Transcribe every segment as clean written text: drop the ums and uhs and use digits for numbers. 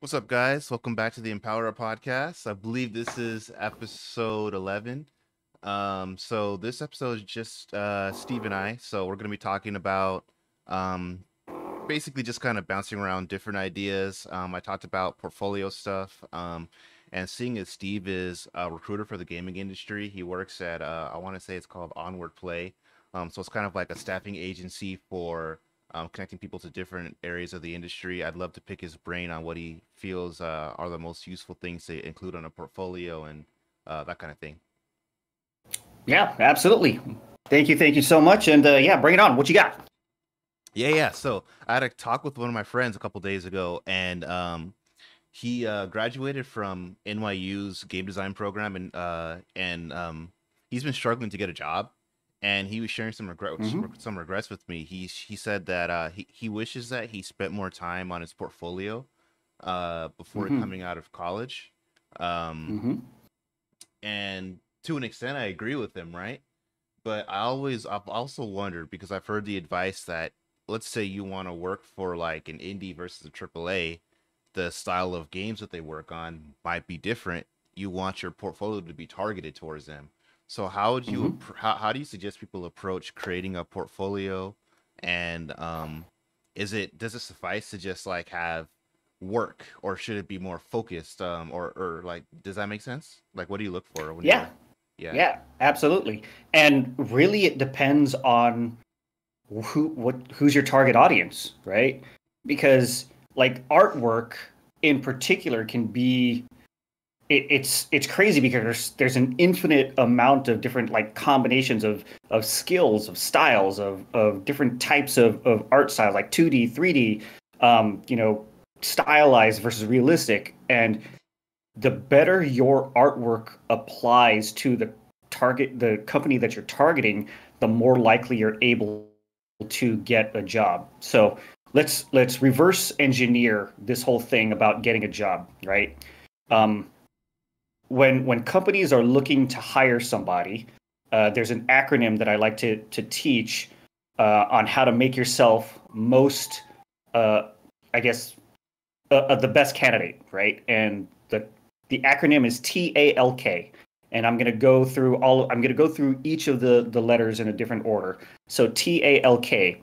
What's up, guys? Welcome back to the EmpowerUp podcast. I believe this is episode 11. So this episode is just Steve and I. So we're going to be talking about um, basically just kind of bouncing around different ideas. I talked about portfolio stuff, and seeing as Steve is a recruiter for the gaming industry, he works at I want to say it's called Onward Play. So it's kind of like a staffing agency for connecting people to different areas of the industry. I'd love to pick his brain on what he feels are the most useful things to include on a portfolio and that kind of thing. Yeah, absolutely. Thank you so much. And yeah, bring it on. What you got? Yeah. So I had a talk with one of my friends a couple days ago, and he graduated from NYU's game design program, and he's been struggling to get a job. And he was sharing Hmm. some regrets with me. He said that he wishes that he spent more time on his portfolio before Hmm. coming out of college. Um, Hmm. and to an extent, I agree with him, right? But I've also wondered because I've heard the advice that let's say you want to work for like an indie versus a AAA, the style of games that they work on might be different. You want your portfolio to be targeted towards them. So Hmm. how do you suggest people approach creating a portfolio? And does it suffice to just like have work, or should it be more focused? Or like, does that make sense? Like, what do you look for when Yeah, you're, yeah. yeah, absolutely. And really, it depends on who's your target audience, right? Because like artwork in particular can be it's crazy because there's an infinite amount of different like combinations of skills, of styles, of different types of art styles, like 2D, 3D, you know, stylized versus realistic. And the better your artwork applies to the company that you're targeting, the more likely you're able to get a job. So let's reverse engineer this whole thing about getting a job, right? Hmm. Um, when companies are looking to hire somebody, there's an acronym that I like to teach on how to make yourself most, uh, I guess, the best candidate, right? And the acronym is TALK. And I'm going to go through each of the letters in a different order. So TALK,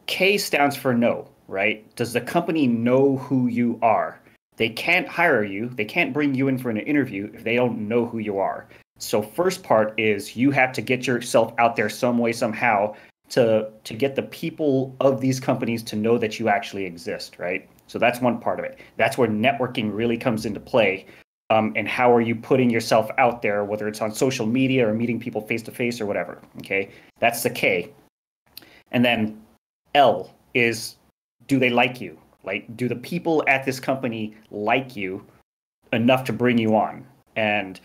K stands for no, right? Does the company know who you are? They can't hire you, they can't bring you in for an interview if they don't know who you are. So first part is you have to get yourself out there some way somehow to get the people of these companies to know that you actually exist, right? So that's one part of it. That's where networking really comes into play. And how are you putting yourself out there, whether it's on social media or meeting people face to face or whatever? Okay, that's the K. And then L is, do they like you? Like, do the people at this company like you enough to bring you on? And,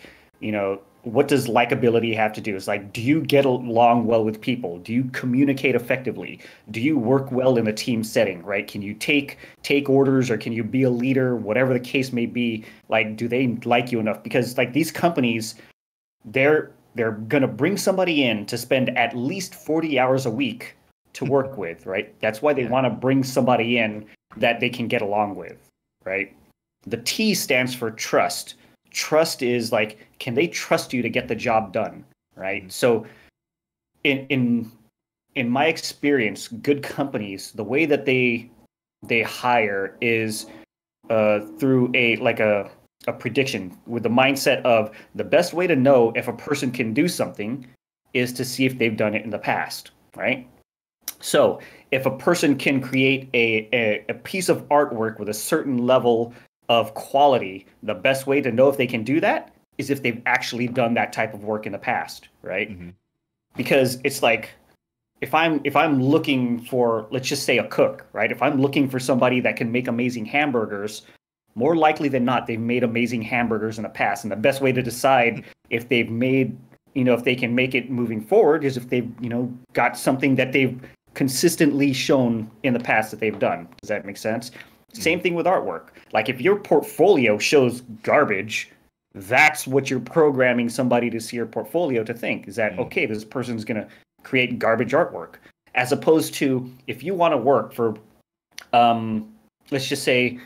what does likability have to do? It's like, do you get along well with people? Do you communicate effectively? Do you work well in a team setting, right? Can you take orders, or can you be a leader, whatever the case may be? Like, do they like you enough? Because like these companies, they're gonna bring somebody in to spend at least 40 hours a week to work with, right? That's why they Yeah. want to bring somebody in that they can get along with, right? The T stands for trust. Trust is like, can they trust you to get the job done, right? Hmm. So in in in my experience, good companies, the way that they hire is through a prediction with the mindset of the best way to know if a person can do something is to see if they've done it in the past, right? So if a person can create a piece of artwork with a certain level of quality, the best way to know if they can do that is if they've actually done that type of work in the past, right? Hmm. Because it's like if I'm looking for, let's just say, a cook, right? If I'm looking for somebody that can make amazing hamburgers, more likely than not they've made amazing hamburgers in the past. And the best way to decide if they've made, if they can make it moving forward is if they've, got something that they've consistently shown in the past that they've done. Does that make sense? Hmm. Same thing with artwork. Like if your portfolio shows garbage, that's what you're programming somebody to see your portfolio to think is that, Hmm. okay, this person's going to create garbage artwork. As opposed to if you want to work for, um, let's just say,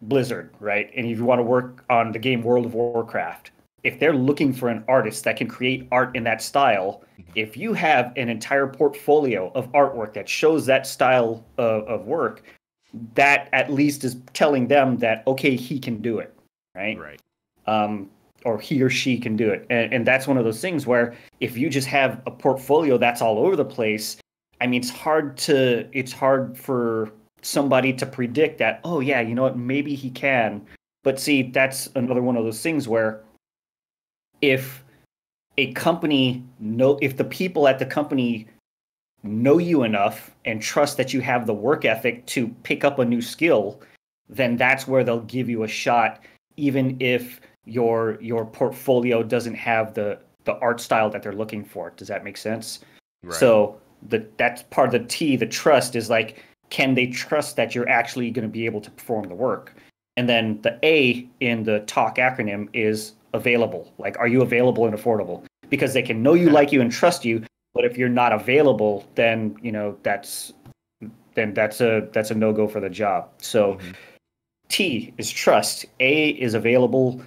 Blizzard, right? And if you want to work on the game World of Warcraft, if they're looking for an artist that can create art in that style, Mhm. if you have an entire portfolio of artwork that shows that style of work, that at least is telling them that, okay, he can do it, right? Right. Um, or he or she can do it. And that's one of those things where if you just have a portfolio that's all over the place, I mean, it's hard for somebody to predict that, oh yeah, you know what, maybe he can. But see, that's another one of those things where if if the people at the company know you enough and trust that you have the work ethic to pick up a new skill, then that's where they'll give you a shot, even if your portfolio doesn't have the art style that they're looking for. Does that make sense? Right. So that's part of the T. The trust is like, can they trust that you're actually going to be able to perform the work? And then the A in the talk acronym is available. Like, are you available and affordable? Because they can know you, like you, and trust you. But if you're not available, then that's a no go for the job. So Hmm. T is trust. A is available.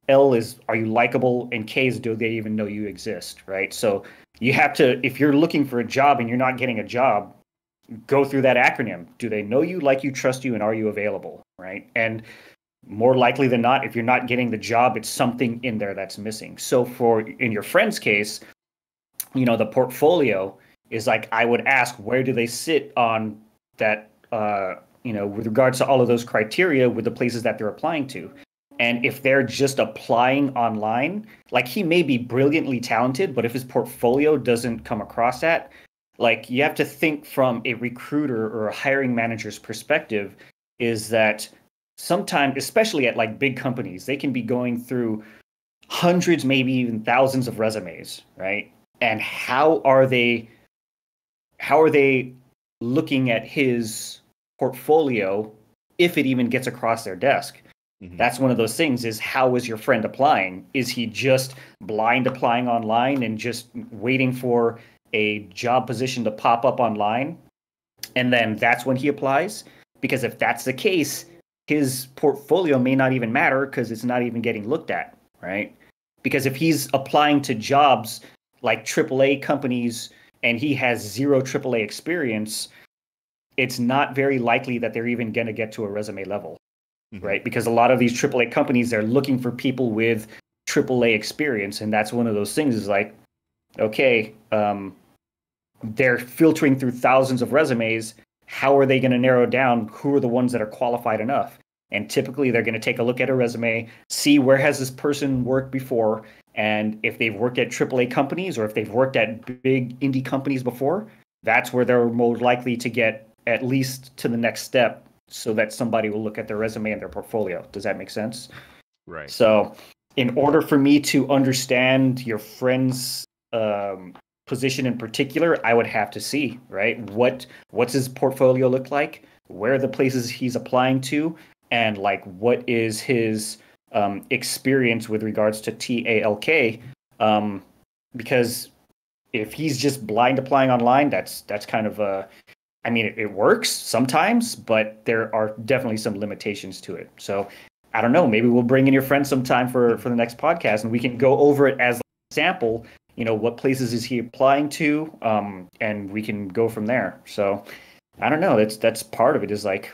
L is, are you likable? And K is, do they even know you exist? Right. So you have to, if you're looking for a job and you're not getting a job, go through that acronym. Do they know you, like you, trust you, and are you available? Right. And more likely than not, if you're not getting the job, it's something in there that's missing. So for in your friend's case, the portfolio is like, I would ask, where do they sit on that, with regards to all of those criteria with the places that they're applying to. And if they're just applying online, like, he may be brilliantly talented, but if his portfolio doesn't come across that, like, you have to think from a recruiter or a hiring manager's perspective, is that sometimes, especially at like big companies, they can be going through hundreds, maybe even thousands of resumes, right? And how are they looking at his portfolio if it even gets across their desk? Hmm. That's one of those things, is how is your friend applying? Is he just blind applying online and just waiting for a job position to pop up online, and then that's when he applies? Because if that's the case, his portfolio may not even matter because it's not even getting looked at, right? Because if he's applying to jobs like AAA companies and he has zero AAA experience, it's not very likely that they're even going to get to a resume level, Hmm. right? Because a lot of these AAA companies, they're looking for people with AAA experience. And that's one of those things, is like, okay, they're filtering through thousands of resumes. How are they going to narrow down who are the ones that are qualified enough? And typically they're going to take a look at a resume, see where has this person worked before, and if they've worked at AAA companies or if they've worked at big indie companies before, that's where they're more likely to get at least to the next step, so that somebody will look at their resume and their portfolio. Does that make sense? Right. So, in order for me to understand your friend's um, position in particular, I would have to see, right, what's his portfolio look like, where are the places he's applying to, and like what is his experience with regards to TALK. Um, because if he's just blind applying online, that's kind of a, I mean, it works sometimes, but there are definitely some limitations to it. So I don't know. Maybe we'll bring in your friend sometime for the next podcast, and we can go over it as an example. What places is he applying to, and we can go from there. So I don't know. That's part of it. Is like,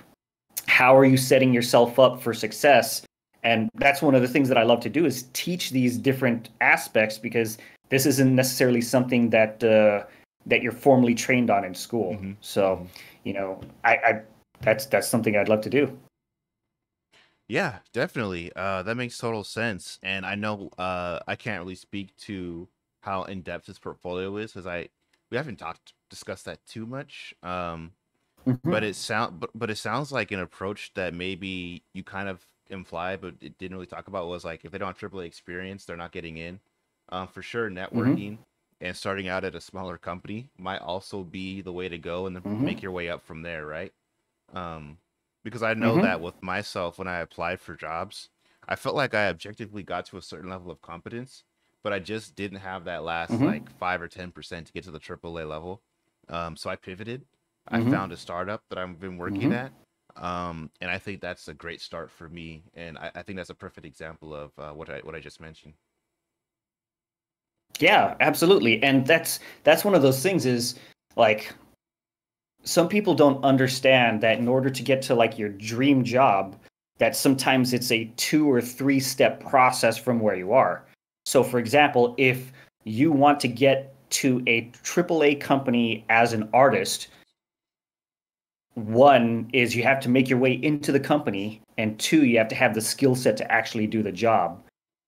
how are you setting yourself up for success? And that's one of the things that I love to do, is teach these different aspects, because this isn't necessarily something that you're formally trained on in school. Hmm. So, Hmm. I that's something I'd love to do. Yeah, definitely. That makes total sense. And I know I can't really speak to how in depth his portfolio is, because we haven't discussed that too much. But Mm-hmm. it sounds like an approach that maybe you kind of implied, but it didn't really talk about, was like, if they don't have AAA experience, they're not getting in. For sure, Mm-hmm. networking and starting out at a smaller company might also be the way to go, and then make Mm-hmm. your way up from there, right? Um, because I know Mm-hmm. that with myself, when I applied for jobs, I felt like I objectively got to a certain level of competence, but I just didn't have that last Mm-hmm. like 5 or 10% to get to the AAA level. So I pivoted. I Mm-hmm. found a startup that I've been working Mm-hmm. at. And I think that's a great start for me, and I think that's a perfect example of what I just mentioned. Yeah, absolutely. And that's one of those things is like some people don't understand that in order to get to like your dream job, that sometimes it's a 2 or 3 step process from where you are. So for example, if you want to get to a AAA company as an artist, one is you have to make your way into the company, and two, you have to have the skill set to actually do the job.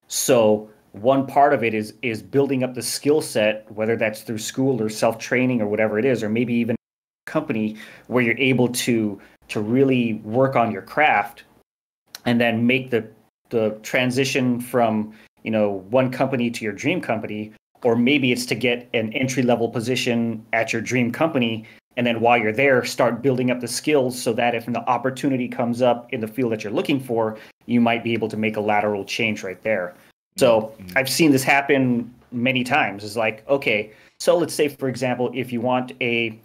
So one part of it is building up the skill set, whether that's through school or self training or whatever it is, or maybe even a company where you're able to really work on your craft and then make the transition from one company to your dream company, or maybe it's to get an entry level position at your dream company, and then while you're there start building up the skills so that if an opportunity comes up in the field that you're looking for, you might be able to make a lateral change right there. So Mm-hmm. I've seen this happen many times. It's like, okay, so let's say for example, if you want a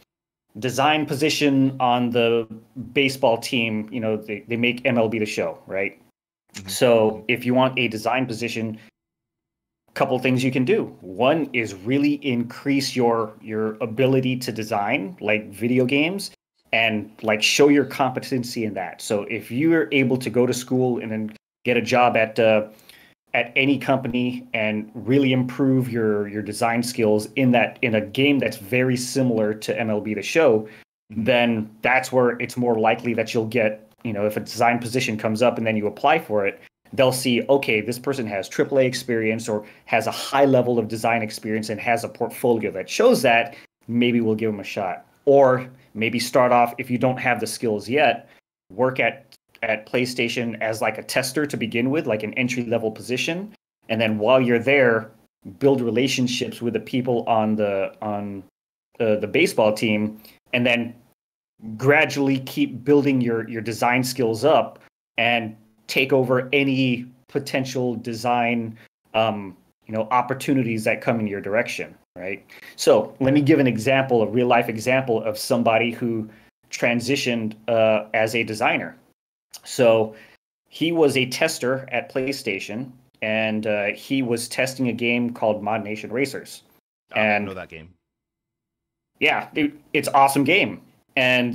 design position on the baseball team, they make MLB The Show, right? Mm-hmm. Mm-hmm. So if you want a design position, a couple things you can do. One is really increase your ability to design like video games and like show your competency in that. So if you're able to go to school and then get a job at any company and really improve your design skills in a game that's very similar to MLB The Show, Mm-hmm. then that's where it's more likely that you'll get, if a design position comes up and then you apply for it, they'll see, okay, this person has AAA experience or has a high level of design experience and has a portfolio that shows that, maybe we'll give them a shot. Or maybe start off, if you don't have the skills yet, work at PlayStation as like a tester to begin with, like an entry level position, and then while you're there, build relationships with the people on the baseball team, and then gradually keep building your design skills up and take over any potential design opportunities that come in your direction, right? So let me give an example, a real life example of somebody who transitioned as a designer. So he was a tester at PlayStation, and he was testing a game called Mod Nation Racers. I And know that game. yeah, it's an awesome game. And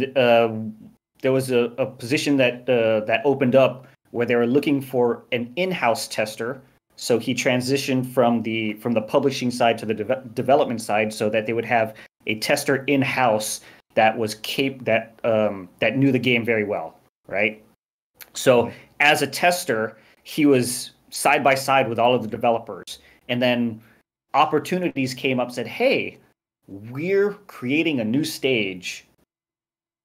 there was a position that opened up where they were looking for an in-house tester. So he transitioned from the publishing side to the development side, so that they would have a tester in-house that was that knew the game very well, right? So Mm-hmm. as a tester, he was side by side with all of the developers, and then opportunities came up, said, "Hey, we're creating a new stage.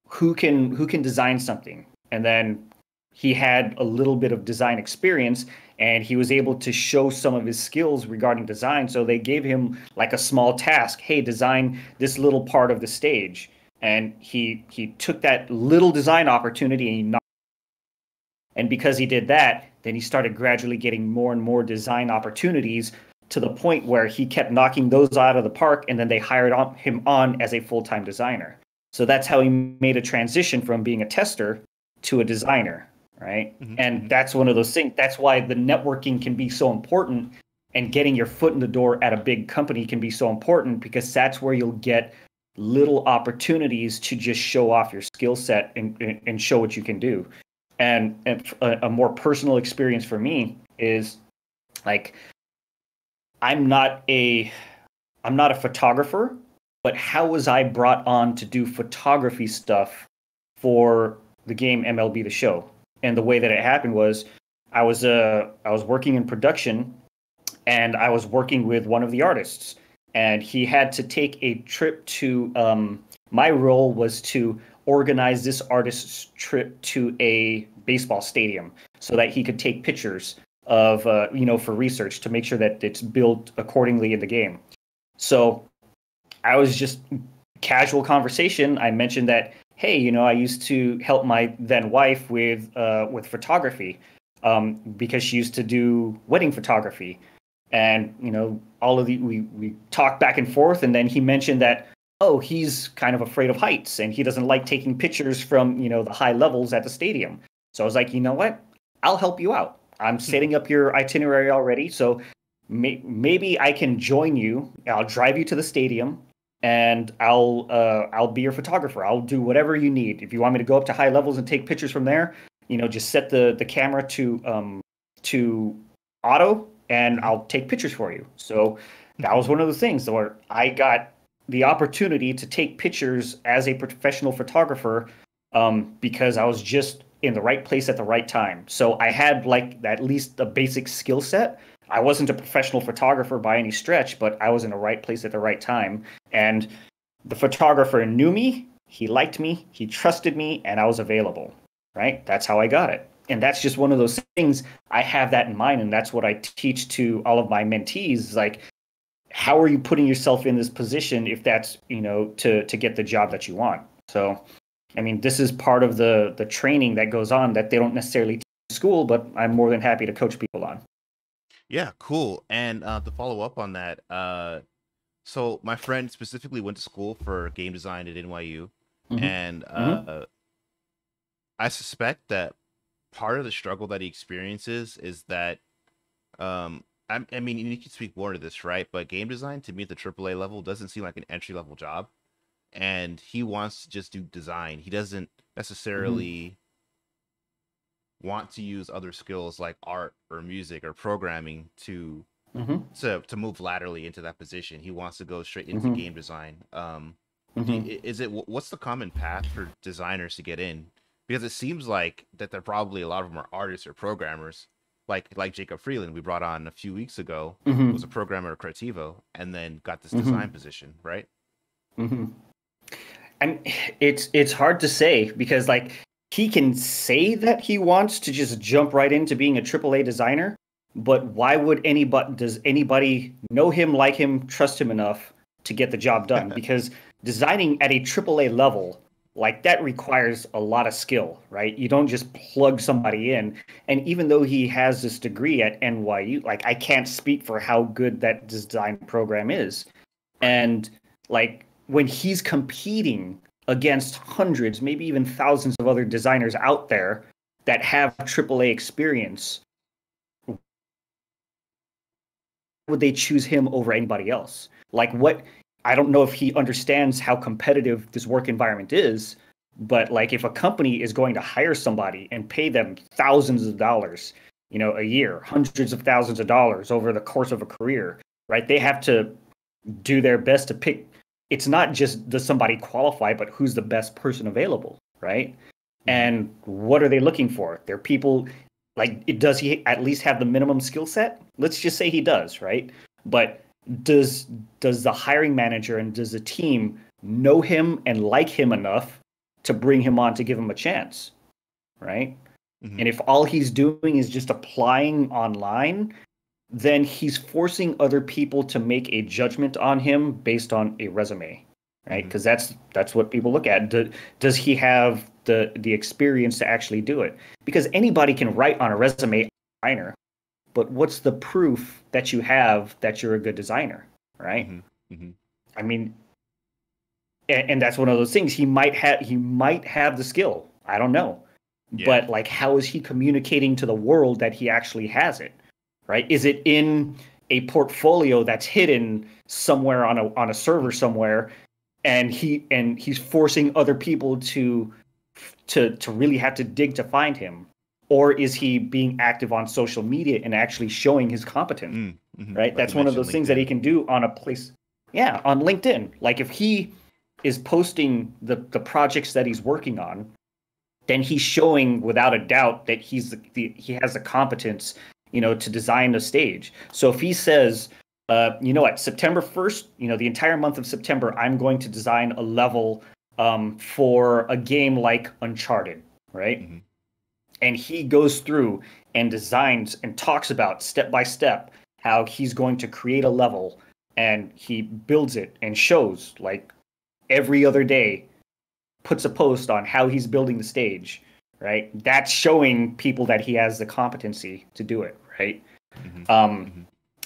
Who can design something?" And then he had a little bit of design experience, and he was able to show some of his skills regarding design. So they gave him like a small task: "Hey, design this little part of the stage." And he took that little design opportunity and and because he did that, then he started gradually getting more and more design opportunities, to the point where he kept knocking those out of the park, and then they hired him on as a full-time designer. So that's how he made a transition from being a tester to a designer, right? Mm-hmm. And Mm-hmm. that's one of those things. That's why the networking can be so important, and getting your foot in the door at a big company can be so important, because that's where you'll get little opportunities to just show off your skill set and show what you can do. And a more personal experience for me is like, I'm not a I'm not a photographer, but how was I brought on to do photography stuff for the game MLB The Show? And the way that it happened was, I was working in production, and I was working with one of the artists, and he had to take a trip to. My role was to organize this artist's trip to a baseball stadium so that he could take pictures of, for research, to make sure that it's built accordingly in the game. So I was just casual conversation. I mentioned that, hey, I used to help my then wife with photography, because she used to do wedding photography, and all of the we talked back and forth, and then he mentioned that, oh, he's kind of afraid of heights and he doesn't like taking pictures from, the high levels at the stadium. So I was like, you know what? I'll help you out. I'm setting up your itinerary already. So maybe I can join you. I'll drive you to the stadium and I'll be your photographer. I'll do whatever you need. If you want me to go up to high levels and take pictures from there, just set the camera to auto and I'll take pictures for you. So that was one of the things where I got the opportunity to take pictures as a professional photographer because I was just in the right place at the right time. So I had like at least a basic skill set. I wasn't a professional photographer by any stretch, but I was in the right place at the right time. And the photographer knew me, he liked me, he trusted me, and I was available, right? That's how I got it. And that's just one of those things. I have that in mind, and that's what I teach to all of my mentees. Like, how are you putting yourself in this position if that's, to get the job that you want? So, I mean, this is part of the training that goes on that they don't necessarily teach in school, but I'm more than happy to coach people on. Yeah, cool. And to follow up on that, so my friend specifically went to school for game design at NYU, and I suspect that part of the struggle that he experiences is that, I mean, you can speak more to this, right? But game design to me at the AAA level doesn't seem like an entry level job, and he wants to just do design. He doesn't necessarily want to use other skills like art or music or programming to move laterally into that position. He wants to go straight into game design. What's the common path for designers to get in? Because it seems like that there probably a lot of them are artists or programmers, like Jacob Freeland we brought on a few weeks ago, was a programmer at Creativo and then got this design position, right? And it's hard to say because like he can say that he wants to just jump right into being a AAA designer, but why would does anybody know him, like him, trust him enough to get the job done? Because designing at a AAA level, like that requires a lot of skill, right? You don't just plug somebody in. And even though he has this degree at NYU, like I can't speak for how good that design program is. And like when he's competing against hundreds, maybe even thousands of other designers out there that have AAA experience, would they choose him over anybody else? Like what? I don't know if he understands how competitive this work environment is, but like if a company is going to hire somebody and pay them thousands of dollars, a year, hundreds of thousands of dollars over the course of a career, right? They have to do their best to pick. It's not just does somebody qualify, but who's the best person available, right? And what are they looking for? They're people like, does he at least have the minimum skill set? Let's just say he does, right? But does the hiring manager and does the team know him and like him enough to bring him on to give him a chance, right? And if all he's doing is just applying online, then he's forcing other people to make a judgment on him based on a resume, right? Because that's what people look at. Does he have the experience to actually do it? Because anybody can write on a resume designer, but what's the proof that you have that you're a good designer, right? I mean, and that's one of those things. He might have the skill. I don't know, but like, how is he communicating to the world that he actually has it? Right? Is it in a portfolio that's hidden somewhere on a server somewhere, and he's forcing other people to really have to dig to find him, or is he being active on social media and actually showing his competence? Right? Like that's one of those things that he can do on on LinkedIn. Like if he is posting the projects that he's working on, then he's showing without a doubt that he has the competence to design a stage. So if he says, at September 1st, the entire month of September, I'm going to design a level for a game like Uncharted, right? And he goes through and designs and talks about step by step how he's going to create a level, and he builds it and shows like every other day, puts a post on how he's building the stage, right? That's showing people that he has the competency to do it, right?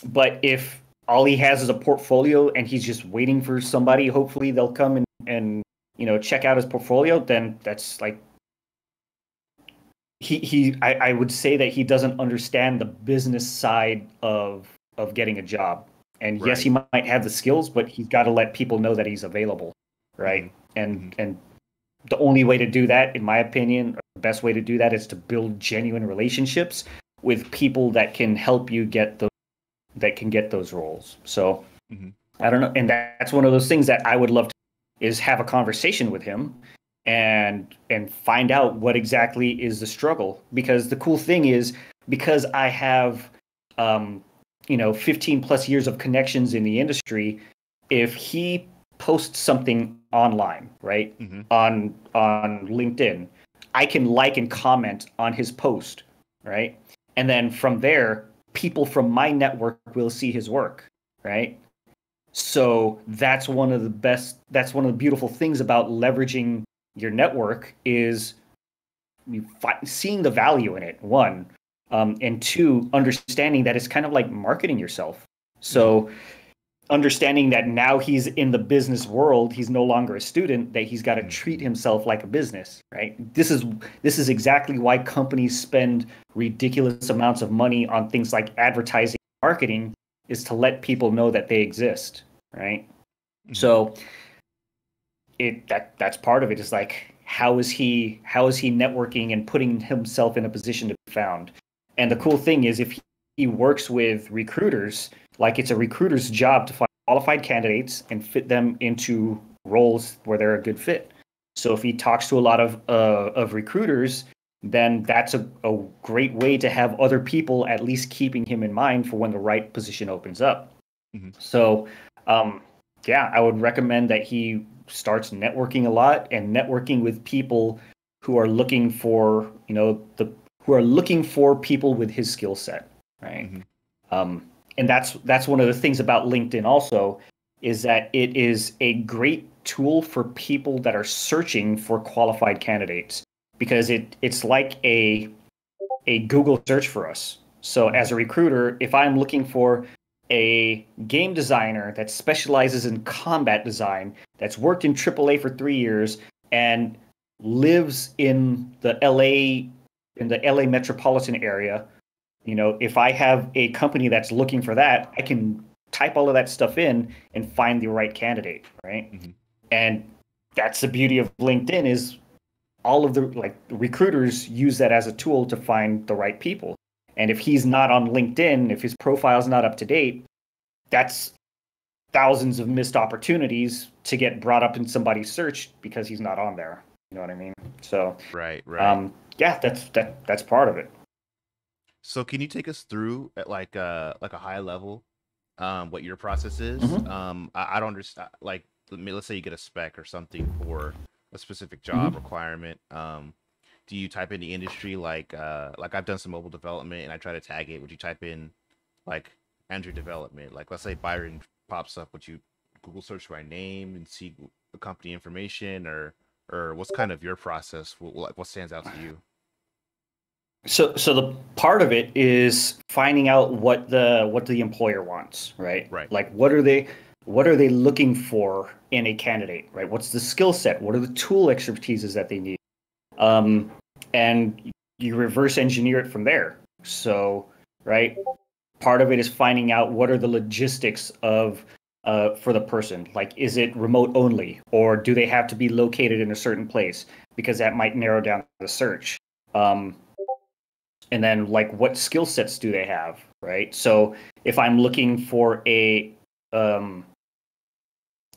But if all he has is a portfolio and he's just waiting for somebody, hopefully they'll come and check out his portfolio, then that's like I would say that he doesn't understand the business side of getting a job. And yes, he might have the skills, but he's got to let people know that he's available, right? And the only way to do that, in my opinion, or the best way to do that is to build genuine relationships with people that can help you get those roles. So I don't know, and that's one of those things that I would love to is have a conversation with him and find out what exactly is the struggle. Because the cool thing is, because I have 15 plus years of connections in the industry, if he posts something online, right, on LinkedIn, I can like and comment on his post, right? And then from there, people from my network will see his work, right? So that's one of the beautiful things about leveraging your network is seeing the value in it, one, and two, understanding that it's kind of like marketing yourself. So understanding that now he's in the business world, he's no longer a student, that he's got to treat himself like a business, right? This is exactly why companies spend ridiculous amounts of money on things like advertising, marketing, is to let people know that they exist, right? So that's part of it. Is like, how is he networking and putting himself in a position to be found? And the cool thing is, if he works with recruiters, like, it's a recruiter's job to find qualified candidates and fit them into roles where they're a good fit. So if he talks to a lot of recruiters, then that's a great way to have other people at least keeping him in mind for when the right position opens up. So, I would recommend that he starts networking a lot and networking with people who are looking for, people with his skill set, right? And that's one of the things about LinkedIn also, is that it is a great tool for people that are searching for qualified candidates, because it's like a Google search for us. So as a recruiter, if I'm looking for a game designer that specializes in combat design, that's worked in AAA for 3 years and lives in the LA metropolitan area, if I have a company that's looking for that, I can type all of that stuff in and find the right candidate, right? And that's the beauty of LinkedIn, is all of the recruiters use that as a tool to find the right people. And if he's not on LinkedIn, if his profile's not up to date, that's thousands of missed opportunities to get brought up in somebody's search because he's not on there. You know what I mean? So right. That's part of it. So can you take us through at like a high level, what your process is? I don't understand. Like, let's say you get a spec or something for a specific job requirement. Do you type in the industry? Like I've done some mobile development and I try to tag it. Would you type in like Android development? Like, let's say Byron pops up. Would you Google search my name and see the company information, or what's kind of your process? What stands out to you? So the part of it is finding out what the employer wants, right? Right. Like, what are they looking for in a candidate, right? What's the skill set? What are the tool expertises that they need? And you reverse engineer it from there. So, right, part of it is finding out what are the logistics of for the person. Like, is it remote only, or do they have to be located in a certain place? Because that might narrow down the search. And then, like, what skill sets do they have, right? So if I'm looking for a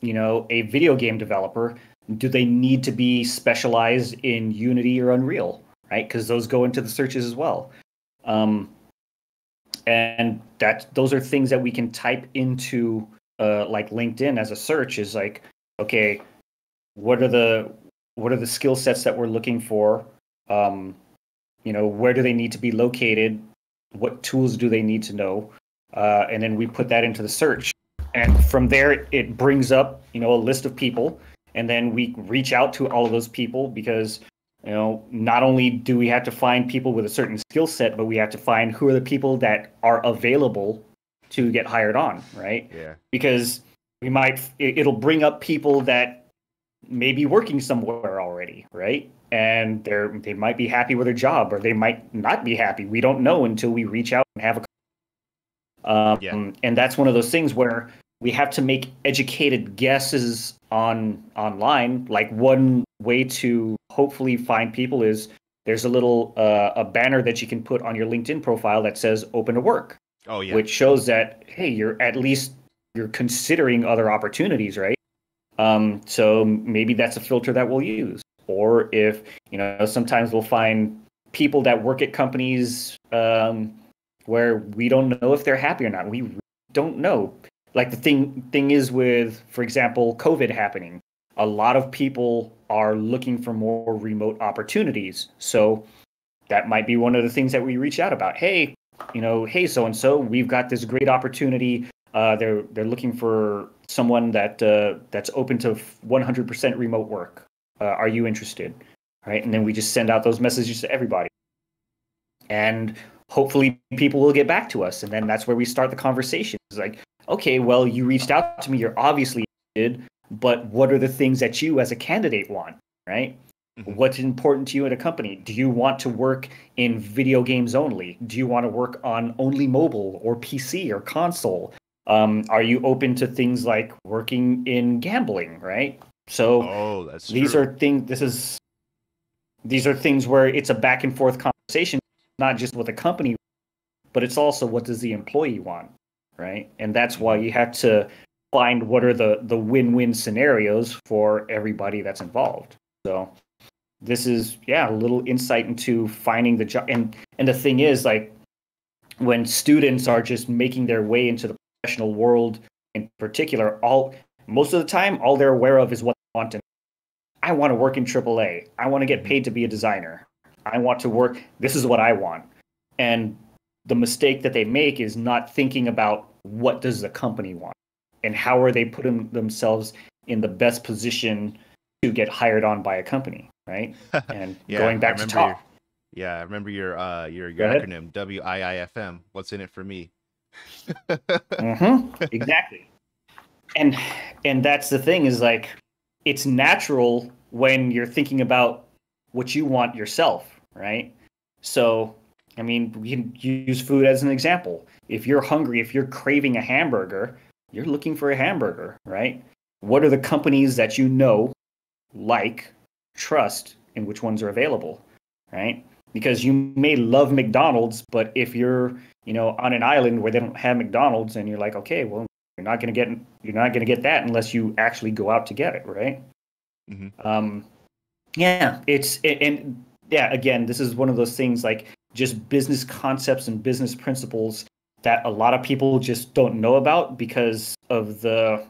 video game developer, do they need to be specialized in Unity or Unreal, right? Because those go into the searches as well. And those are things that we can type into like LinkedIn as a search, is like, okay, what are the skill sets that we're looking for? Where do they need to be located? What tools do they need to know? And then we put that into the search. And from there, it brings up, a list of people. And then we reach out to all of those people, because, not only do we have to find people with a certain skill set, but we have to find who are the people that are available to get hired on, right? Yeah. Because it'll bring up people that may be working somewhere already, right? And they might be happy with their job, or they might not be happy. We don't know until we reach out and have a Yeah. and that's one of those things where we have to make educated guesses online. Like, one way to hopefully find people is there's a little a banner that you can put on your LinkedIn profile that says "Open to Work," Oh yeah. which shows that, hey, you're considering other opportunities, right? So maybe that's a filter that we'll use. Or if, sometimes we'll find people that work at companies where we don't know if they're happy or not. We don't know. Like, the thing is with, for example, COVID happening, a lot of people are looking for more remote opportunities. So that might be one of the things that we reach out about. Hey, hey, so and so, we've got this great opportunity. They're looking for someone that's open to 100% remote work. Are you interested? Right, and then we just send out those messages to everybody, and hopefully people will get back to us, and then that's where we start the conversation. It's like, okay, well, you reached out to me, you're obviously interested, but what are the things that you as a candidate want, right? Mm-hmm. What's important to you at a company? Do you want to work in video games only? Do you want to work on only mobile or PC or console? Are you open to things like working in gambling, right? So That's these true. are things where it's a back and forth conversation, not just with the company, but it's also what does the employee want, right? And that's why you have to find what are the win-win scenarios for everybody that's involved. So this is, a little insight into finding the job. And the thing is, like, when students are just making their way into the professional world in particular, most of the time, all they're aware of is what they want. I want to work in AAA. I want to get paid to be a designer. I want to work. This is what I want. And the mistake that they make is not thinking about what does the company want and how are they putting themselves in the best position to get hired on by a company, right? And going back to top. I remember your Go ahead. acronym WIIFM. What's in it for me? Exactly. And that's the thing, is like, it's natural when you're thinking about what you want yourself, right? So, I mean, we can use food as an example. If you're hungry, if you're craving a hamburger, you're looking for a hamburger, right? What are the companies that like, trust, and which ones are available, right? Because you may love McDonald's, but if you're, on an island where they don't have McDonald's, and you're like, okay, well, you're not going to get that unless you actually go out to get it, right? Mm-hmm. Again, this is one of those things, like, just business concepts and business principles that a lot of people just don't know about because of the,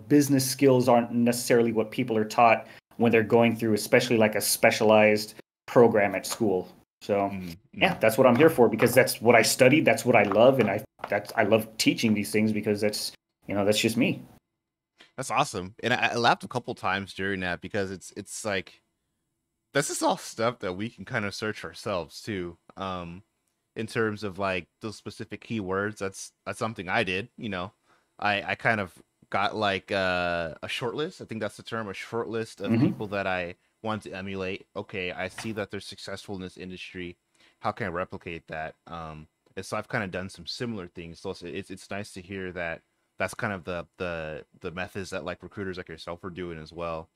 business skills aren't necessarily what people are taught when they're going through, especially like a specialized program at school. So that's what I'm here for, because that's what I studied. That's what I love. And I love teaching these things because that's just me. That's awesome. And I laughed a couple times during that because it's like, this is all stuff that we can kind of search ourselves too. In terms of like those specific keywords, that's something I did. I kind of got like a short list. I think that's the term, a short list of people that I want to emulate. Okay, I see that they're successful in this industry. How can I replicate that? And so I've kind of done some similar things. So it's nice to hear that that's kind of the methods that like recruiters like yourself are doing as well.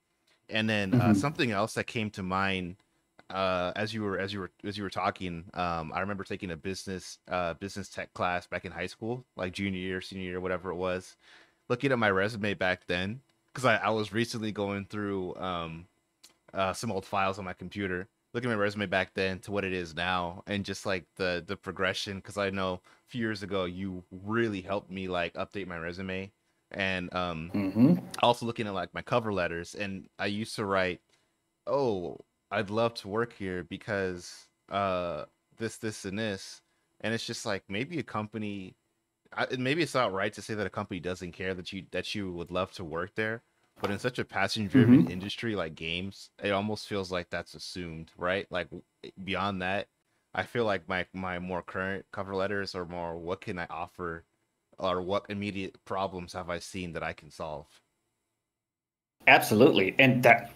And then something else that came to mind as you were talking, I remember taking a business tech class back in high school, like junior year, senior year, whatever it was. Looking at my resume back then, because I was recently going through some old files on my computer, looking at my resume back then to what it is now, and just like the progression. Because I know a few years ago you really helped me like update my resume, and also looking at like my cover letters, and I used to write, oh, I'd love to work here because this and this, and it's just like maybe a company, maybe it's not right to say that a company doesn't care that you would love to work there, but in such a passion driven industry like games, it almost feels like that's assumed, right? Like beyond that, I feel like my more current cover letters are more what can I offer, or what immediate problems have I seen that I can solve. Absolutely. And that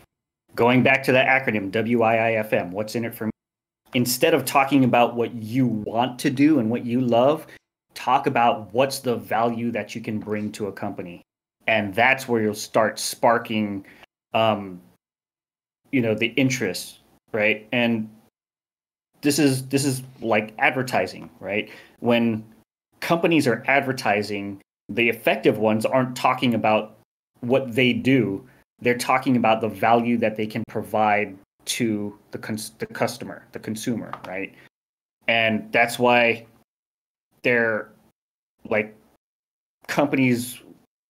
going back to that acronym WIIFM, what's in it for me? Instead of talking about what you want to do and what you love, talk about what's the value that you can bring to a company. And that's where you'll start sparking the interest, right? And this is like advertising, right? When companies are advertising, the effective ones aren't talking about what they do. They're talking about the value that they can provide to the customer, the consumer, right? And that's why they're like companies,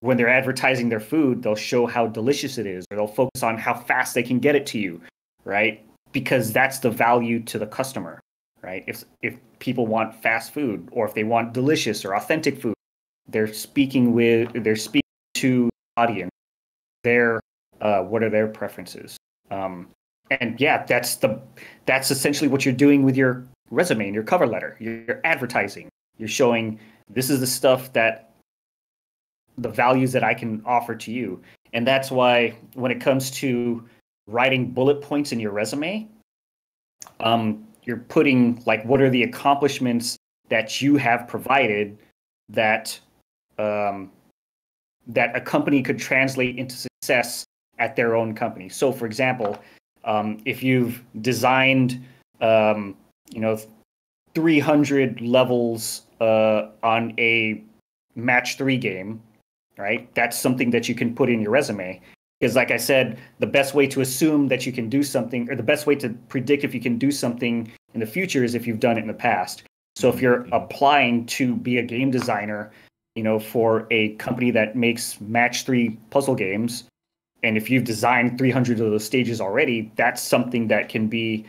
when they're advertising their food, they'll show how delicious it is, or they'll focus on how fast they can get it to you, right? Because that's the value to the customer, right? If people want fast food, or if they want delicious or authentic food, they're speaking to the audience. What are their preferences? And yeah, that's essentially what you're doing with your resume and your cover letter. You're advertising. You're showing this is the stuff the values that I can offer to you. And that's why when it comes to writing bullet points in your resume, you're putting like what are the accomplishments that you have provided that that a company could translate into success at their own company. So, for example, if you've designed, 300 levels on a match 3 game, right? That's something that you can put in your resume. Because, like I said, the best way to assume that you can do something, or the best way to predict if you can do something in the future, is if you've done it in the past. So, if you're applying to be a game designer, for a company that makes match 3 puzzle games, and if you've designed 300 of those stages already, that's something that can be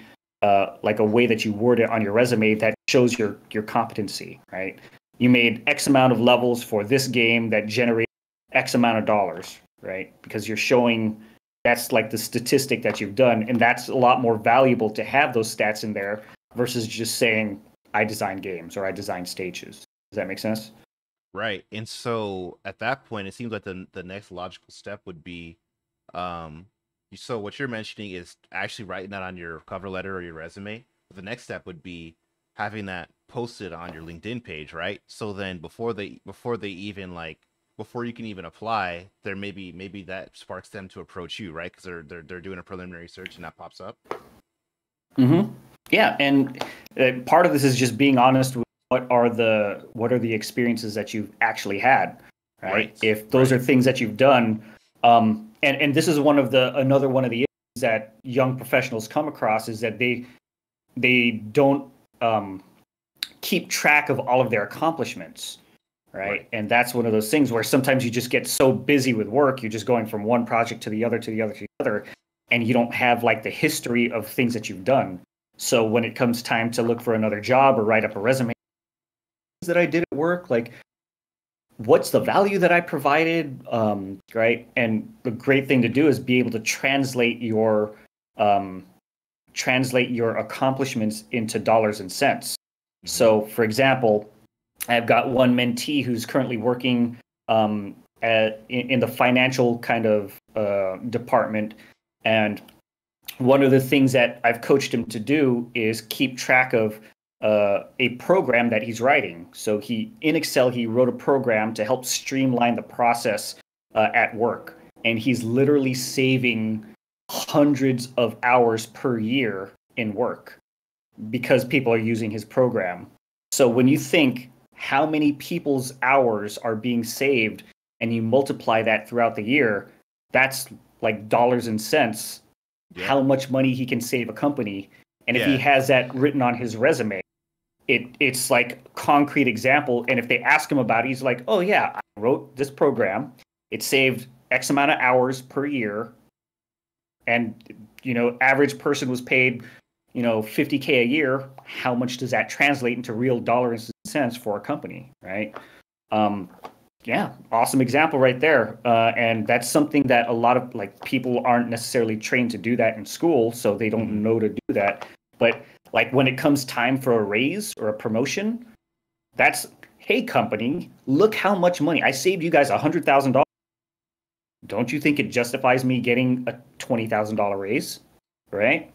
like a way that you word it on your resume that shows your competency, right? You made X amount of levels for this game that generate X amount of dollars, right? Because you're showing that's like the statistic that you've done, and that's a lot more valuable to have those stats in there versus just saying I design games or I design stages. Does that make sense? Right. And so at that point, it seems like the next logical step would be, um, so what you're mentioning is actually writing that on your cover letter or your resume. The next step would be having that posted on your LinkedIn page, right? So then before they even like before you can even apply, there maybe that sparks them to approach you, right? Because they're doing a preliminary search and that pops up. Mm-hmm. Yeah, and part of this is just being honest with what are the experiences that you've actually had, right? If those are things that you've done, and this is another one of the issues that young professionals come across is that they don't keep track of all of their accomplishments, right? And that's one of those things where sometimes you just get so busy with work, you're just going from one project to the other to the other to the other, and you don't have like the history of things that you've done. So when it comes time to look for another job or write up a resume that I did at work, like what's the value that I provided, right? And the great thing to do is be able to translate your accomplishments into dollars and cents. Mm-hmm. So, for example, I've got one mentee who's currently working in the financial kind of department, and one of the things that I've coached him to do is keep track of a program that he's writing. So in Excel, he wrote a program to help streamline the process at work. And he's literally saving hundreds of hours per year in work because people are using his program. So when you think how many people's hours are being saved and you multiply that throughout the year, that's like dollars and cents, how much money he can save a company. And if he has that written on his resume, it's like concrete example. And if they ask him about it, he's like, oh yeah, I wrote this program. It saved X amount of hours per year. And, average person was paid, $50K a year. How much does that translate into real dollars and cents for a company, right? Awesome example right there. And that's something that a lot of like people aren't necessarily trained to do that in school, so they don't know to do that. But like when it comes time for a raise or a promotion, that's, hey, company, look how much money I saved you guys $100,000. Don't you think it justifies me getting a $20,000 raise? Right.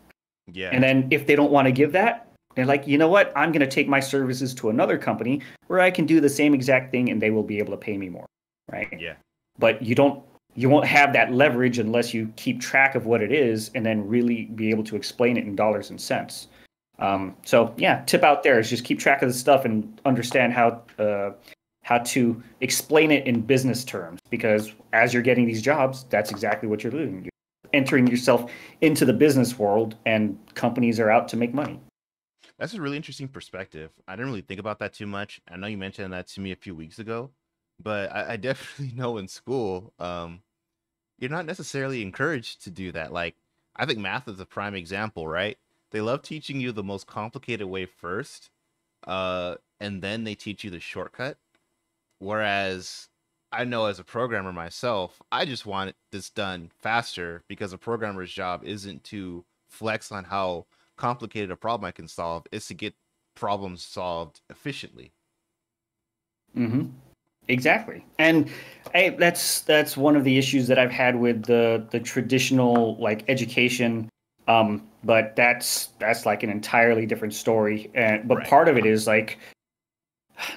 Yeah. And then if they don't want to give that, they're like, you know what? I'm going to take my services to another company where I can do the same exact thing and they will be able to pay me more. Right. Yeah. But you won't have that leverage unless you keep track of what it is and then really be able to explain it in dollars and cents. So yeah, tip out there is just keep track of the stuff and understand how to explain it in business terms, because as you're getting these jobs, that's exactly what you're doing. You're entering yourself into the business world, and companies are out to make money. That's a really interesting perspective. I didn't really think about that too much. I know you mentioned that to me a few weeks ago, but I definitely know in school, you're not necessarily encouraged to do that. Like, I think math is a prime example, right? They love teaching you the most complicated way first, and then they teach you the shortcut. Whereas I know as a programmer myself, I just want this done faster because a programmer's job isn't to flex on how complicated a problem I can solve, it's to get problems solved efficiently. Mm-hmm. Exactly. And hey, that's one of the issues that I've had with the traditional like education. But that's like an entirely different story. And but Right. part of it is like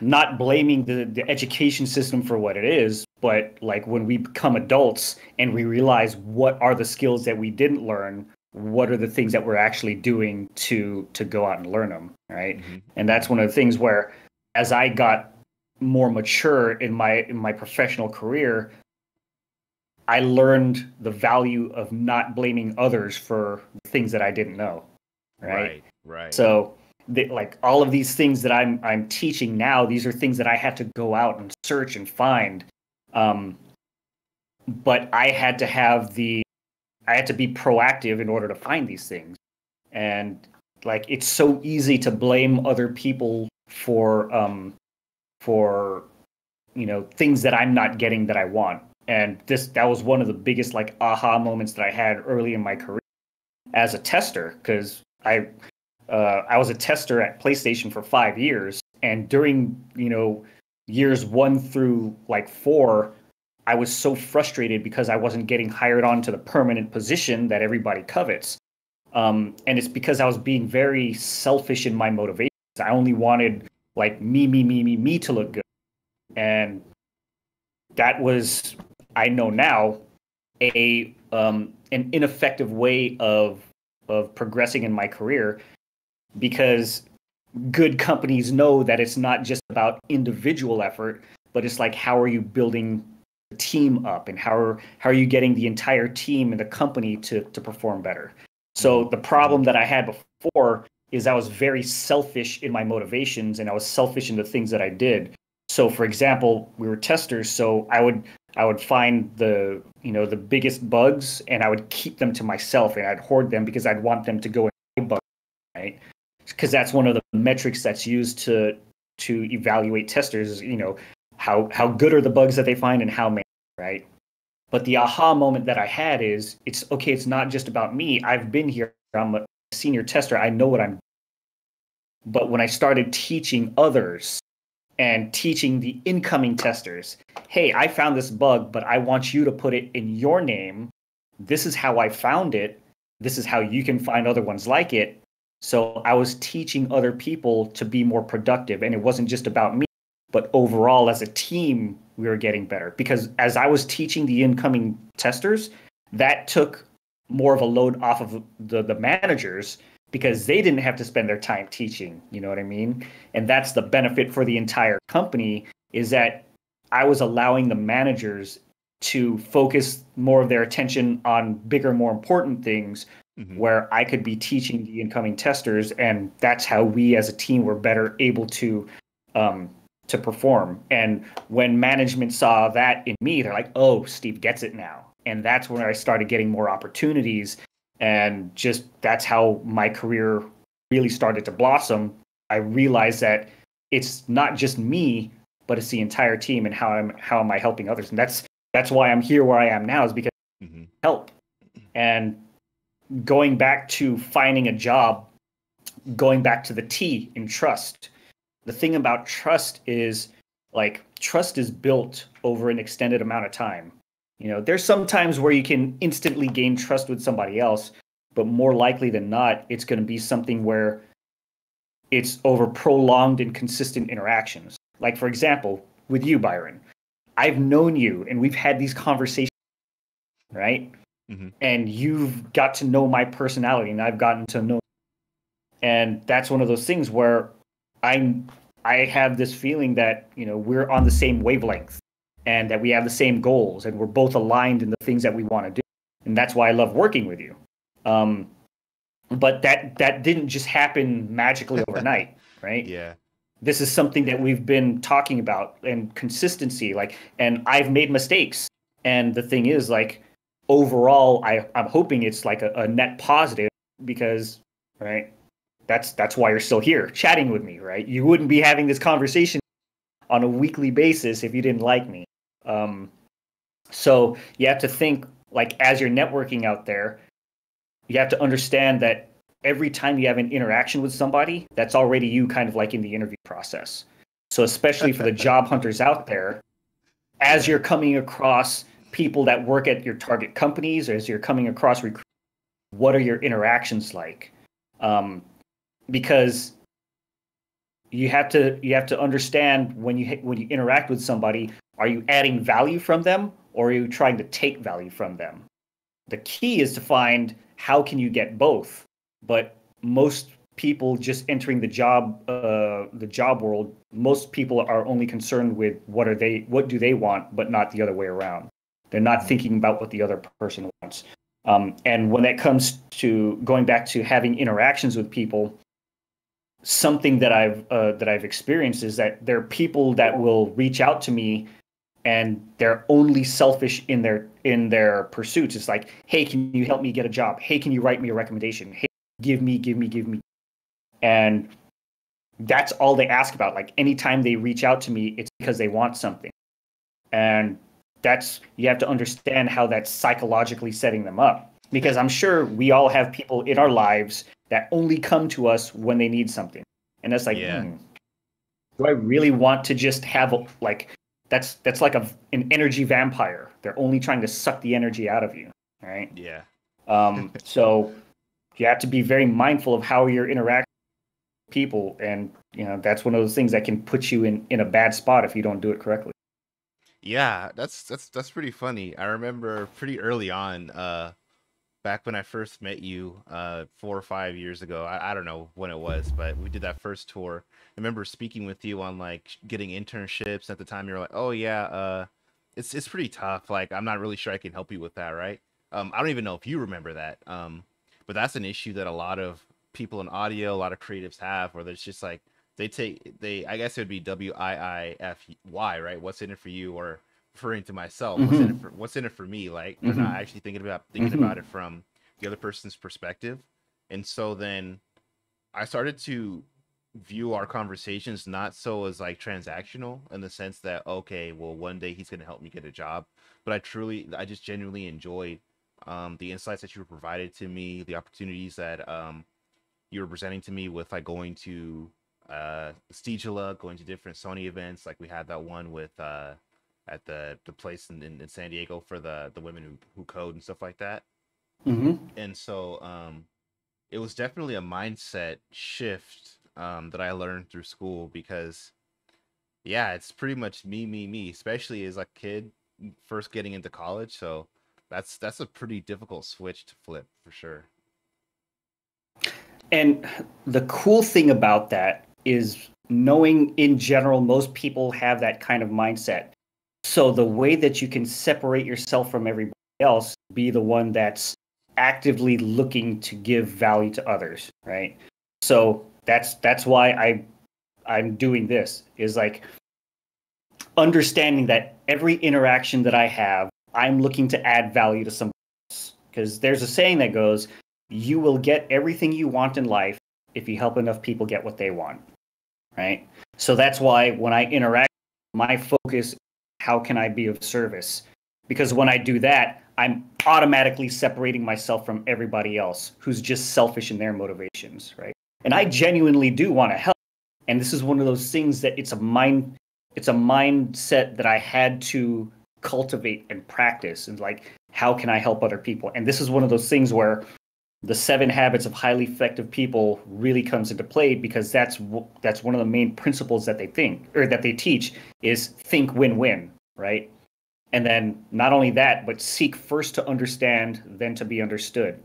not blaming the education system for what it is, but like when we become adults and we realize what are the skills that we didn't learn, what are the things that we're actually doing to go out and learn them, right? Mm-hmm. And that's one of the things where as I got more mature in my professional career, I learned the value of not blaming others for things that I didn't know, right? Right. Right. So like all of these things that I'm teaching now, these are things that I had to go out and search and find. But I had to be proactive in order to find these things. And like it's so easy to blame other people for things that I'm not getting that I want. And that was one of the biggest like aha moments that I had early in my career as a tester, because I was a tester at PlayStation for 5 years, and during years 1 through like 4, I was so frustrated because I wasn't getting hired on to the permanent position that everybody covets. And it's because I was being very selfish in my motivations. I only wanted like me to look good, and that was, I know now, an ineffective way of progressing in my career, because good companies know that it's not just about individual effort, but it's like how are you building the team up, and how are you getting the entire team and the company to perform better. So the problem that I had before is I was very selfish in my motivations, and I was selfish in the things that I did. So for example, we were testers, so I would find the biggest bugs and I would keep them to myself, and I'd hoard them because I'd want them to go in my bug, right? Because that's one of the metrics that's used to evaluate testers, how good are the bugs that they find and how many, right? But the aha moment that I had is it's not just about me. I've been here. I'm a senior tester. I know what I'm doing. But when I started teaching others and teaching the incoming testers, hey, I found this bug, but I want you to put it in your name. This is how I found it. This is how you can find other ones like it. So I was teaching other people to be more productive. And it wasn't just about me, but overall as a team, we were getting better. Because as I was teaching the incoming testers, that took more of a load off of the managers, because they didn't have to spend their time teaching, you know what I mean? And that's the benefit for the entire company, is that I was allowing the managers to focus more of their attention on bigger, more important things, where I could be teaching the incoming testers, and that's how we as a team were better able to perform. And when management saw that in me, they're like, "Oh, Steve gets it now." And that's when I started getting more opportunities, and just that's how my career really started to blossom. I realized that it's not just me, but it's the entire team, and how am I helping others. And that's why I'm here where I am now, is because help. And going back to finding a job, going back to the T in trust. The thing about trust is like trust is built over an extended amount of time. There's some times where you can instantly gain trust with somebody else, but more likely than not, it's going to be something where it's over prolonged and consistent interactions. Like, for example, with you, Byron, I've known you and we've had these conversations, right? Mm-hmm. And you've got to know my personality and I've gotten to know. And that's one of those things where I have this feeling that, we're on the same wavelength and that we have the same goals and we're both aligned in the things that we want to do. And that's why I love working with you. But that didn't just happen magically overnight, right? Yeah. This is something that we've been talking about, and consistency, and I've made mistakes. And the thing is, overall, I'm hoping it's like a net positive because, right, that's why you're still here chatting with me, right? You wouldn't be having this conversation on a weekly basis if you didn't like me. So you have to think, as you're networking out there, you have to understand that every time you have an interaction with somebody, that's already you kind of in the interview process. So especially for the job hunters out there, as you're coming across people that work at your target companies, or as you're coming across recruiters, what are your interactions like? Because you have to understand when you interact with somebody, are you adding value from them or are you trying to take value from them? The key is to find how can you get both. But most people just entering the job world, most people are only concerned with what do they want, but not the other way around. They're not thinking about what the other person wants. And when that comes to going back to having interactions with people, something that I've experienced is that there are people that will reach out to me and they're only selfish in their pursuits. It's like, hey, can you help me get a job? Hey, can you write me a recommendation? Hey, give me. And that's all they ask about. Anytime they reach out to me, it's because they want something. And you have to understand how that's psychologically setting them up. Because I'm sure we all have people in our lives that only come to us when they need something. And that's do I really want to just have that's like an energy vampire. They're only trying to suck the energy out of you, right? Yeah. So you have to be very mindful of how you're interacting with people, and that's one of those things that can put you in a bad spot if you don't do it correctly. Yeah, that's pretty funny. I remember pretty early on, back when I first met you, 4 or 5 years ago. I don't know when it was, but we did that first tour. I remember speaking with you on getting internships. At the time, you were like, "Oh yeah, it's pretty tough. I'm not really sure I can help you with that, right?" I don't even know if you remember that. But that's an issue that a lot of people in audio, a lot of creatives have, where there's just I guess it would be WIIFY, right? What's in it for you, or referring to myself, what's in it for me? They're not actually thinking about it from the other person's perspective. And so then I started to view our conversations not so as transactional, in the sense that, okay, well, one day he's going to help me get a job, but I just genuinely enjoyed the insights that you provided to me, the opportunities that you were presenting to me with going to Stigula, going to different Sony events. We had that one with at the place in San Diego for the women who code and stuff like that. And so it was definitely a mindset shift that I learned through school, because yeah, it's pretty much me, especially as a kid first getting into college. So that's a pretty difficult switch to flip for sure. And the cool thing about that is knowing in general, most people have that kind of mindset. So the way that you can separate yourself from everybody else, be the one that's actively looking to give value to others, right? So that's why I'm doing this, is understanding that every interaction that I have, I'm looking to add value to somebody else. Because there's a saying that goes, you will get everything you want in life if you help enough people get what they want, right? So that's why when I interact, my focus is how can I be of service? Because when I do that, I'm automatically separating myself from everybody else who's just selfish in their motivations, right? And I genuinely do want to help. And this is one of those things that it's a mindset that I had to cultivate and practice. And like, how can I help other people? And this is one of those things where the 7 habits of highly effective people really comes into play, because that's one of the main principles that they teach is think win-win, right? And then not only that, but seek first to understand, then to be understood,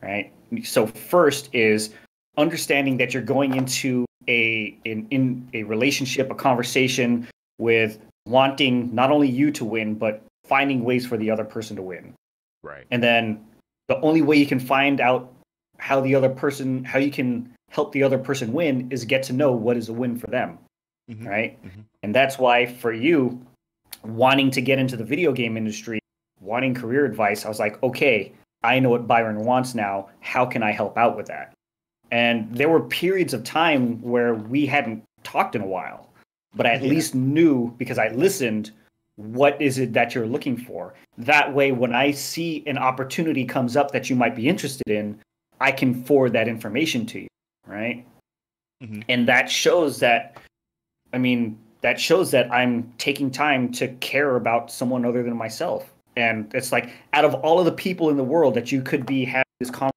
right? So first is understanding that you're going into in a relationship, a conversation with wanting not only you to win, but finding ways for the other person to win. Right. And then the only way you can find out how you can help the other person win is get to know what is a win for them. Mm-hmm. Right. Mm-hmm. And that's why for you, wanting to get into the video game industry, wanting career advice, I was like, okay, I know what Byron wants now. How can I help out with that? And there were periods of time where we hadn't talked in a while, but I at least knew, because I listened, what is it that you're looking for? That way, when I see an opportunity comes up that you might be interested in, I can forward that information to you, right? Mm-hmm. And that shows that, I'm taking time to care about someone other than myself. And it's like, out of all of the people in the world that you could be having this conversation,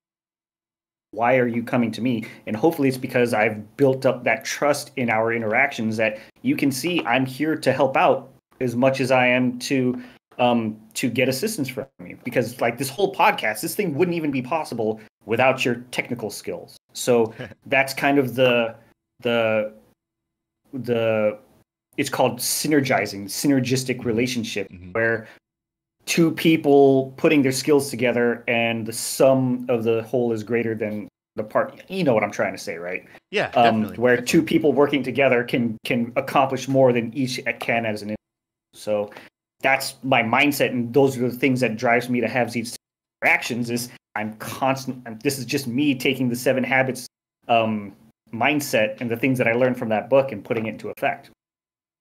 why are you coming to me? And hopefully it's because I've built up that trust in our interactions that you can see I'm here to help out as much as I am to get assistance from you. Because like this whole podcast, this thing wouldn't even be possible without your technical skills. So that's kind of the it's called synergistic relationship, where two people putting their skills together and the sum of the whole is greater than the part. You know what I'm trying to say, right? Yeah, definitely. Where two people working together can accomplish more than each can as an individual. So that's my mindset, and those are the things that drives me to have these interactions. Is I'm constant. This is just me taking the 7 habits mindset and the things that I learned from that book and putting it into effect.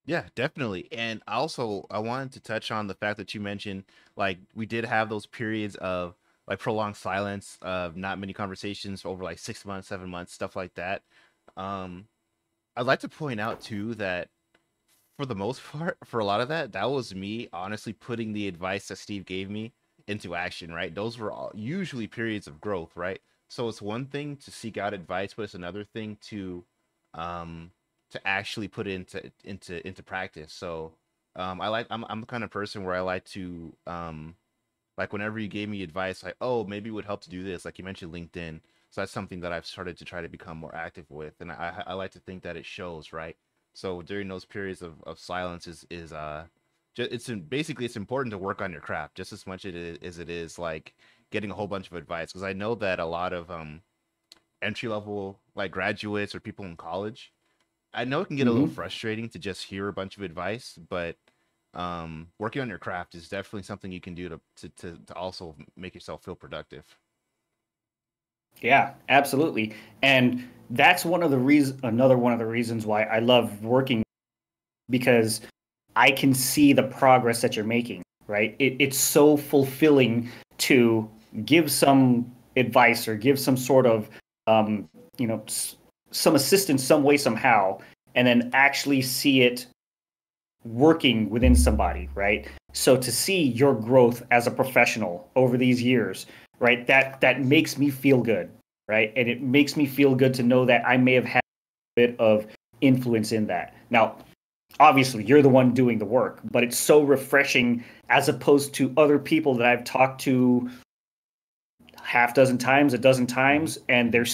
Yeah, definitely. And also, I wanted to touch on the fact that you mentioned, like, we did have those periods of like prolonged silence, of not many conversations over like 6 months, 7 months, stuff like that. Um, I'd like to point out too that for the most part, for a lot of that, that was me honestly putting the advice that Steve gave me into action, right? Those were all usually periods of growth, right? So it's one thing to seek out advice, but it's another thing um to actually put it into practice. So I'm the kind of person where I like to like whenever you gave me advice, like, oh, maybe it would help to do this, like you mentioned LinkedIn. So that's something that I've started to try to become more active with, and I like to think that it shows, right? So during those periods of silence is basically it's important to work on your craft just as much as it is like getting a whole bunch of advice, because I know that a lot of entry level like graduates or people in college, I know it can get a little frustrating to just hear a bunch of advice, but working on your craft is definitely something you can do to also make yourself feel productive. Yeah, absolutely. And that's another one of the reasons why I love working, because I can see the progress that you're making, right? It's so fulfilling to give some advice or give some sort of, some assistance some way, somehow, and then actually see it working within somebody, right? So to see your growth as a professional over these years, right? That makes me feel good, right? And it makes me feel good to know that I may have had a bit of influence in that. Now, obviously, you're the one doing the work, but it's so refreshing as opposed to other people that I've talked to half dozen times, a dozen times, and they're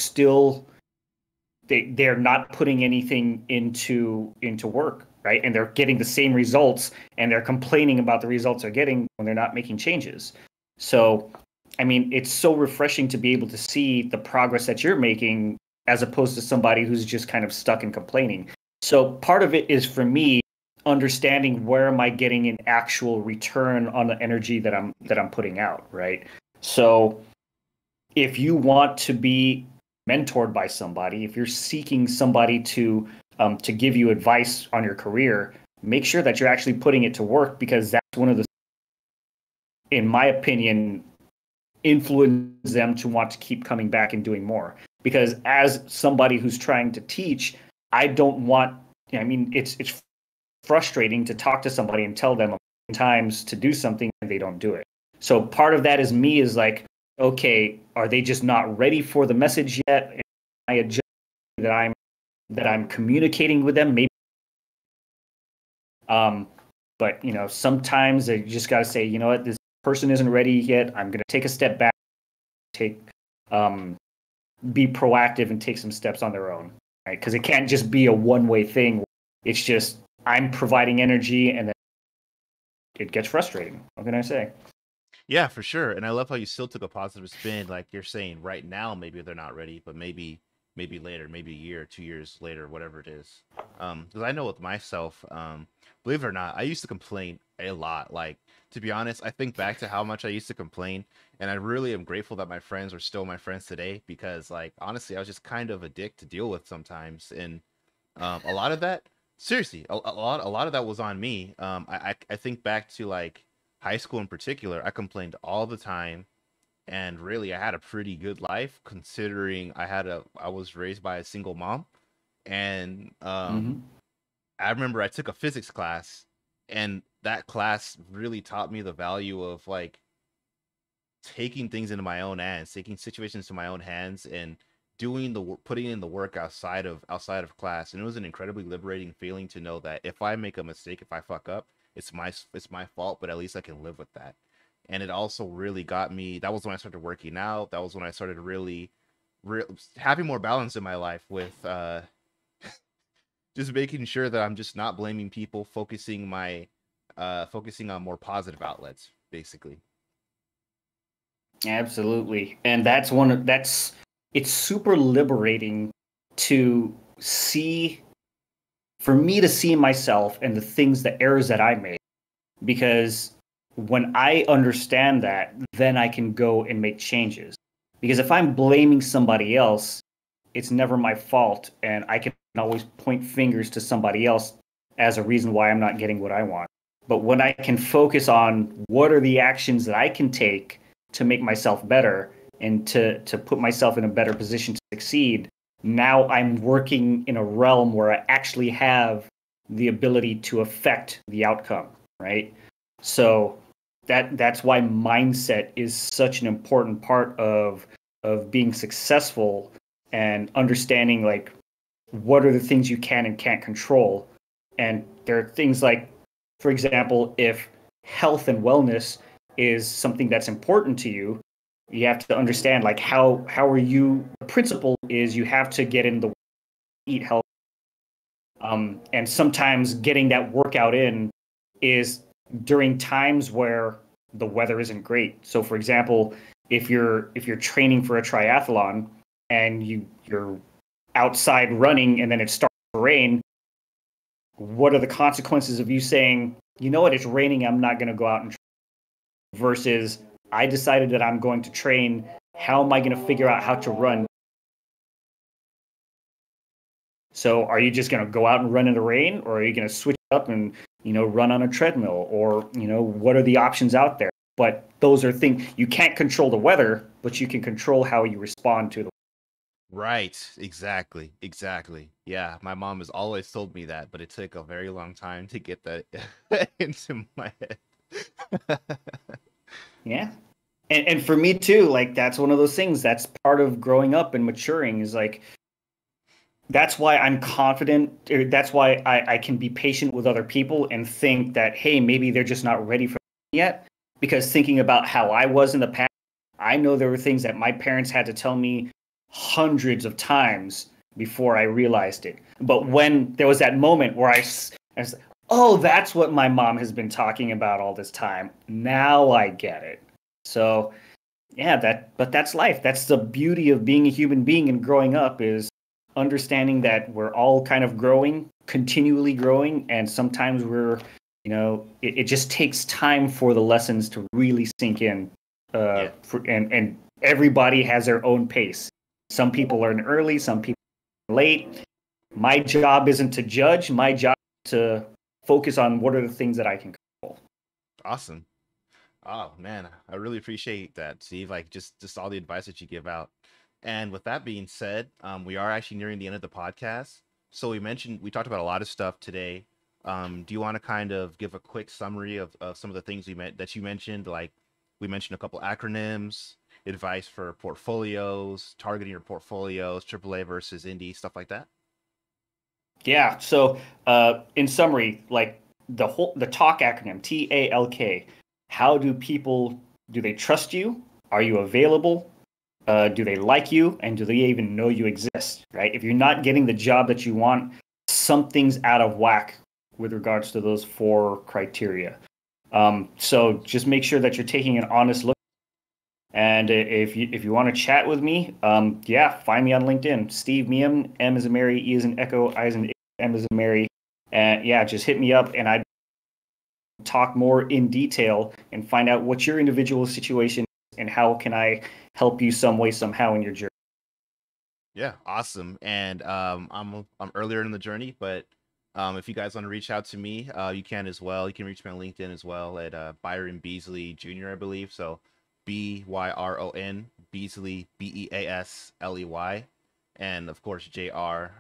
not putting anything into work, right? And they're getting the same results, and they're complaining about the results they're getting when they're not making changes. So, I mean, it's so refreshing to be able to see the progress that you're making as opposed to somebody who's just kind of stuck and complaining. So part of it is for me understanding where am I getting an actual return on the energy that I'm putting out, right? So if you want to be mentored by somebody, if you're seeking somebody to give you advice on your career, make sure that you're actually putting it to work, because that's one of the, in my opinion, influence them to want to keep coming back and doing more. because as somebody who's trying to teach, I don't want, I mean, it's frustrating to talk to somebody and tell them times to do something and they don't do it. So part of that is me is like, okay, are they just not ready for the message yet? I adjust that I'm communicating with them. Maybe, but you know, sometimes you just got to say, you know what, this person isn't ready yet. I'm going to take a step back, be proactive, and take some steps on their own, right? Because it can't just be a one-way thing. It's just I'm providing energy, and then it gets frustrating. What can I say? Yeah, for sure. And I love how you still took a positive spin. Like you're saying right now, maybe they're not ready, but maybe later, maybe a year, 2 years later, whatever it is. Because I know with myself, believe it or not, I used to complain a lot. Like, to be honest, I think back to how much I used to complain, and I really am grateful that my friends are still my friends today because, like, honestly, I was just kind of a dick to deal with sometimes. And a lot of that, seriously, a lot of that was on me. I think back to like high school in particular. I complained all the time, and really, I had a pretty good life considering I was raised by a single mom, and Mm-hmm. I remember I took a physics class, and that class really taught me the value of like taking things into my own hands, taking situations to my own hands, and putting in the work outside of class. And it was an incredibly liberating feeling to know that if I make a mistake, if I fuck up, it's my fault, but at least I can live with that. And it also really got me. That was when I started working out. That was when I started really, having more balance in my life with just making sure that I'm just not blaming people, focusing on more positive outlets, basically. Absolutely. And that's it's super liberating to see, for me to see myself and the errors that I made, because when I understand that, then I can go and make changes. Because if I'm blaming somebody else, it's never my fault, and I can always point fingers to somebody else as a reason why I'm not getting what I want. But when I can focus on what are the actions that I can take to make myself better and to put myself in a better position to succeed, now I'm working in a realm where I actually have the ability to affect the outcome, right? So that's why mindset is such an important part of being successful, and understanding like what are the things you can and can't control. And there are things like, for example, if health and wellness is something that's important to you, you have to understand like how are you. The principle is you have to get in the eat health, and sometimes getting that workout in is during times where the weather isn't great. So, for example, if you're training for a triathlon and you're outside running and then it starts to rain, what are the consequences of you saying, you know what, it's raining, I'm not going to go out and train, versus I decided that I'm going to train. How am I going to figure out how to run? So are you just going to go out and run in the rain, or are you going to switch up and, run on a treadmill, or, what are the options out there? But those are things you can't control the weather, but you can control how you respond to the. Right. Exactly. Exactly. Yeah. My mom has always told me that, but it took a very long time to get that into my head. Yeah. And for me too, like that's one of those things that's part of growing up and maturing, is like that's why I'm confident. That's why I can be patient with other people and think that, hey, maybe they're just not ready for it yet. Because thinking about how I was in the past, I know there were things that my parents had to tell me hundreds of times before I realized it. But when there was that moment where I was like, oh, that's what my mom has been talking about all this time. Now I get it. So yeah, but that's life. That's the beauty of being a human being and growing up, is understanding that we're all kind of growing, continually growing, and sometimes it just takes time for the lessons to really sink in. Yeah. And everybody has their own pace. Some people learn early, some people late. My job isn't to judge. My job is to focus on what are the things that I can control. Awesome. Oh man, I really appreciate that, Steve. Like just all the advice that you give out. And with that being said, we are actually nearing the end of the podcast. So we talked about a lot of stuff today. Do you want to kind of give a quick summary of some of the things that you mentioned? Like we mentioned a couple acronyms, advice for portfolios, targeting your portfolios, AAA versus indie, stuff like that. Yeah. So, in summary, like the talk acronym TALK. How do they trust you? Are you available? Do they like you? And do they even know you exist? Right? If you're not getting the job that you want, something's out of whack with regards to those four criteria. So just make sure that you're taking an honest look. And if you want to chat with me, yeah, find me on LinkedIn. Steve Meehan, M is in Mary, E is in Echo, I is in M is in Mary. And yeah, just hit me up and I talk more in detail and find out what your individual situation is and how can I help you some way, somehow in your journey. Yeah, awesome. And I'm earlier in the journey, but if you guys want to reach out to me, you can as well. You can reach me on LinkedIn as well at Byron Beasley Jr., I believe. So Byron Beasley Beasley, and of course JR.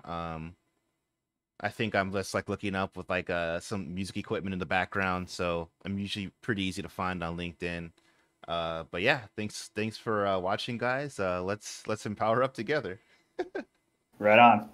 I think I'm just like looking up with like some music equipment in the background, so I'm usually pretty easy to find on LinkedIn. But yeah, thanks for watching, guys. Let's empower up together. Right on.